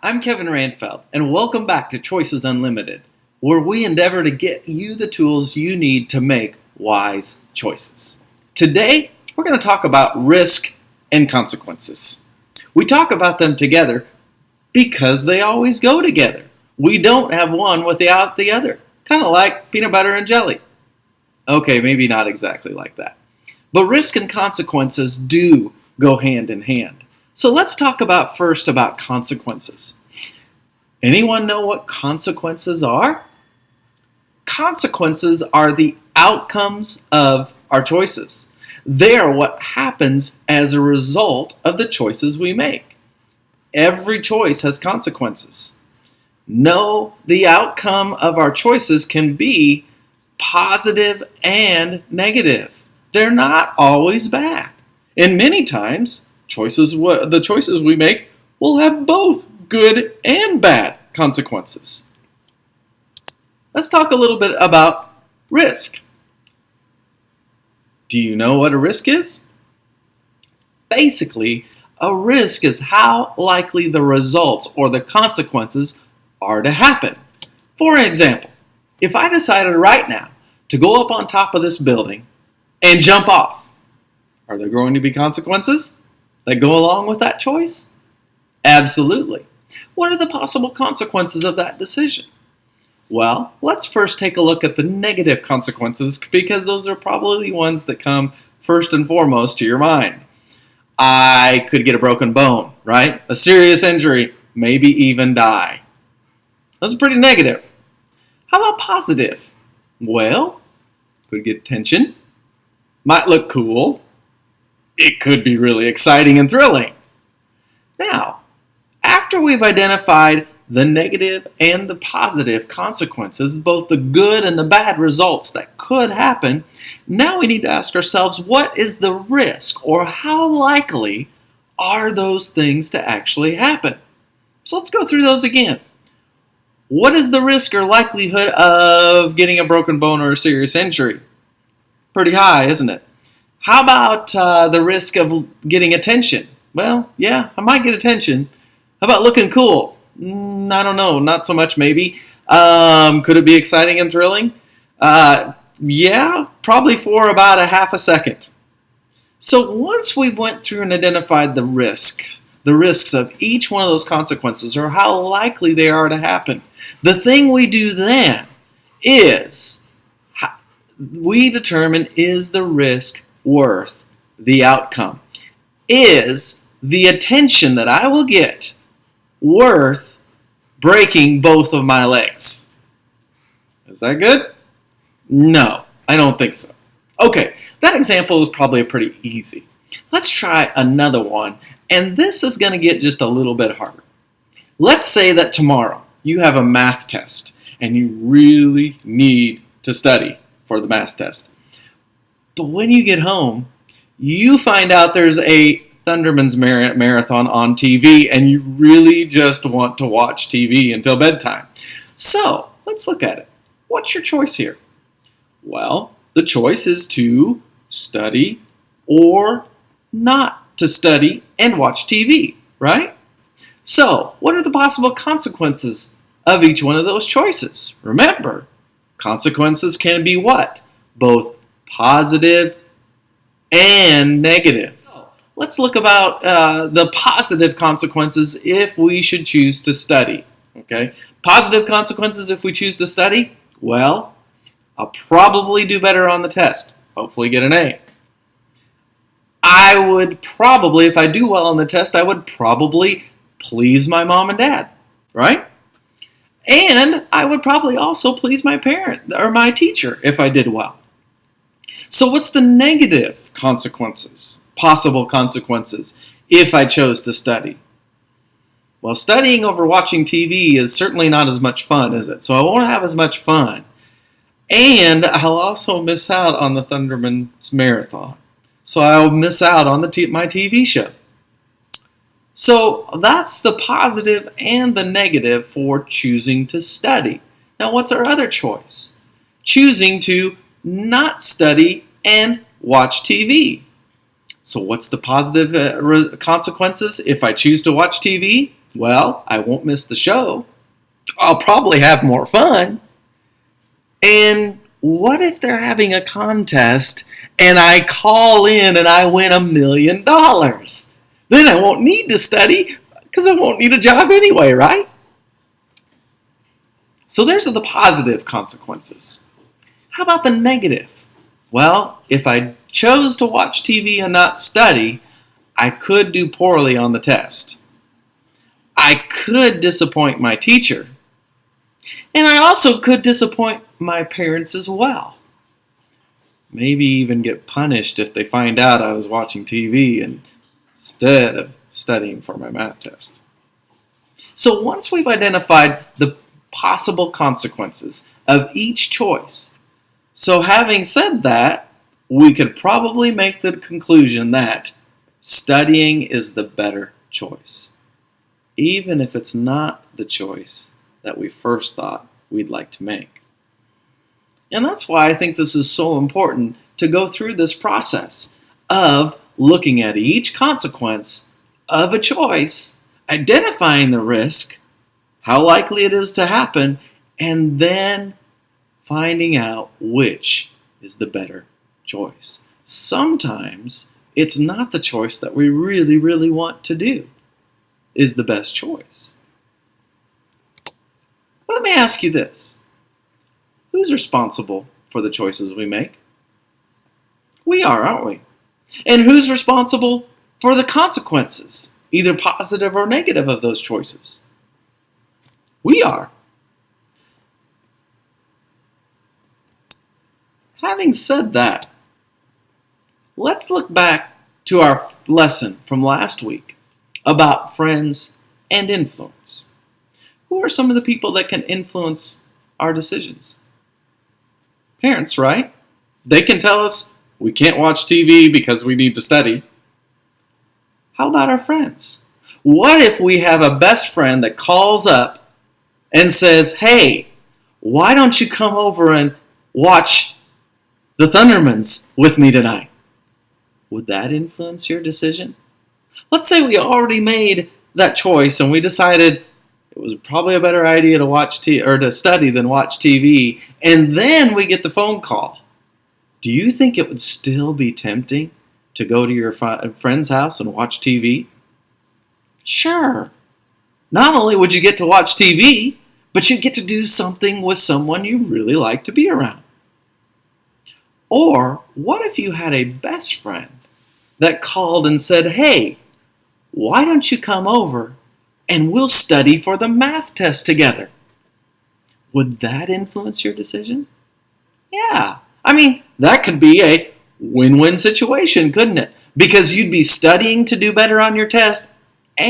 I'm Kevin Randfeld, and welcome back to Choices Unlimited, where we endeavor to get you the tools you need to make wise choices. Today, we're going to talk about risk and consequences. We talk about them together because they always go together. We don't have one without the other, kind of like peanut butter and jelly. Okay, maybe not exactly like that. But risk and consequences do go hand in hand. So let's talk first about consequences. Anyone know what consequences are? Consequences are the outcomes of our choices. They are what happens as a result of the choices we make. Every choice has consequences. No, the outcome of our choices can be positive and negative. They're not always bad. And many times, the choices we make will have both good and bad consequences. Let's talk a little bit about risk. Do you know what a risk is? Basically, a risk is how likely the results or the consequences are to happen. For example, if I decided right now to go up on top of this building and jump off, are there going to be consequences that go along with that choice? Absolutely. What are the possible consequences of that decision? Well, let's first take a look at the negative consequences because those are probably the ones that come first and foremost to your mind. I could get a broken bone, right? A serious injury, maybe even die. Those are pretty negative. How about positive? Well, could get attention, might look cool, it could be really exciting and thrilling. Now, after we've identified the negative and the positive consequences, both the good and the bad results that could happen, now we need to ask ourselves, what is the risk or how likely are those things to actually happen? So let's go through those again. What is the risk or likelihood of getting a broken bone or a serious injury? Pretty high, isn't it? How about the risk of getting attention? Well, yeah, I might get attention. How about looking cool? I don't know, not so much maybe. Could it be exciting and thrilling? Yeah, probably for about a half a second. So once we've went through and identified the risks of each one of those consequences or how likely they are to happen, the thing we do then is we determine, is the risk worth the outcome? Is the attention that I will get worth breaking both of my legs? Is that good? No, I don't think so. Okay, that example is probably pretty easy. Let's try another one, and this is going to get just a little bit harder. Let's say that tomorrow you have a math test, and you really need to study for the math test. But when you get home, you find out there's a Thunderman's Marathon on TV, and you really just want to watch TV until bedtime. So, let's look at it. What's your choice here? Well, the choice is to study or not to study and watch TV, right? So, what are the possible consequences of each one of those choices? Remember, consequences can be what? Both positive and negative. Let's look about the positive consequences if we should choose to study. Okay, positive consequences if we choose to study. Well, I'll probably do better on the test. Hopefully get an A. I would probably, if I do well on the test, I would probably please my mom and dad, right? And I would probably also please my parent or my teacher if I did well. So what's the negative consequences, possible consequences, if I chose to study? Well, studying over watching TV is certainly not as much fun, is it? So I won't have as much fun. And I'll also miss out on the Thunderman's Marathon. So I'll miss out on my TV show. So that's the positive and the negative for choosing to study. Now what's our other choice? Choosing to not study and watch TV. So what's the positive consequences if I choose to watch TV? Well, I won't miss the show. I'll probably have more fun. And what if they're having a contest and I call in and I win $1 million? Then I won't need to study because I won't need a job anyway, right? So there's the positive consequences. How about the negative? Well, if I chose to watch TV and not study, I could do poorly on the test. I could disappoint my teacher. And I also could disappoint my parents as well. Maybe even get punished if they find out I was watching TV instead of studying for my math test. So once we've identified the possible consequences of each choice, so having said that, we could probably make the conclusion that studying is the better choice, even if it's not the choice that we first thought we'd like to make. And that's why I think this is so important to go through this process of looking at each consequence of a choice, identifying the risk, how likely it is to happen, and then finding out which is the better choice. Sometimes it's not the choice that we really, really want to do is the best choice. Let me ask you this. Who's responsible for the choices we make? We are, aren't we? And who's responsible for the consequences, either positive or negative, of those choices? We are. Having said that, let's look back to our lesson from last week about friends and influence. Who are some of the people that can influence our decisions? Parents, right? They can tell us we can't watch TV because we need to study. How about our friends? What if we have a best friend that calls up and says, hey, why don't you come over and watch the Thundermans with me tonight? Would that influence your decision? Let's say we already made that choice and we decided it was probably a better idea to watch to study than watch TV, and then we get the phone call. Do you think it would still be tempting to go to your friend's house and watch TV? Sure. Not only would you get to watch TV, but you get to do something with someone you really like to be around. Or what if you had a best friend that called and said, hey, why don't you come over and we'll study for the math test together? Would that influence your decision? Yeah. I mean, that could be a win-win situation, couldn't it? Because you'd be studying to do better on your test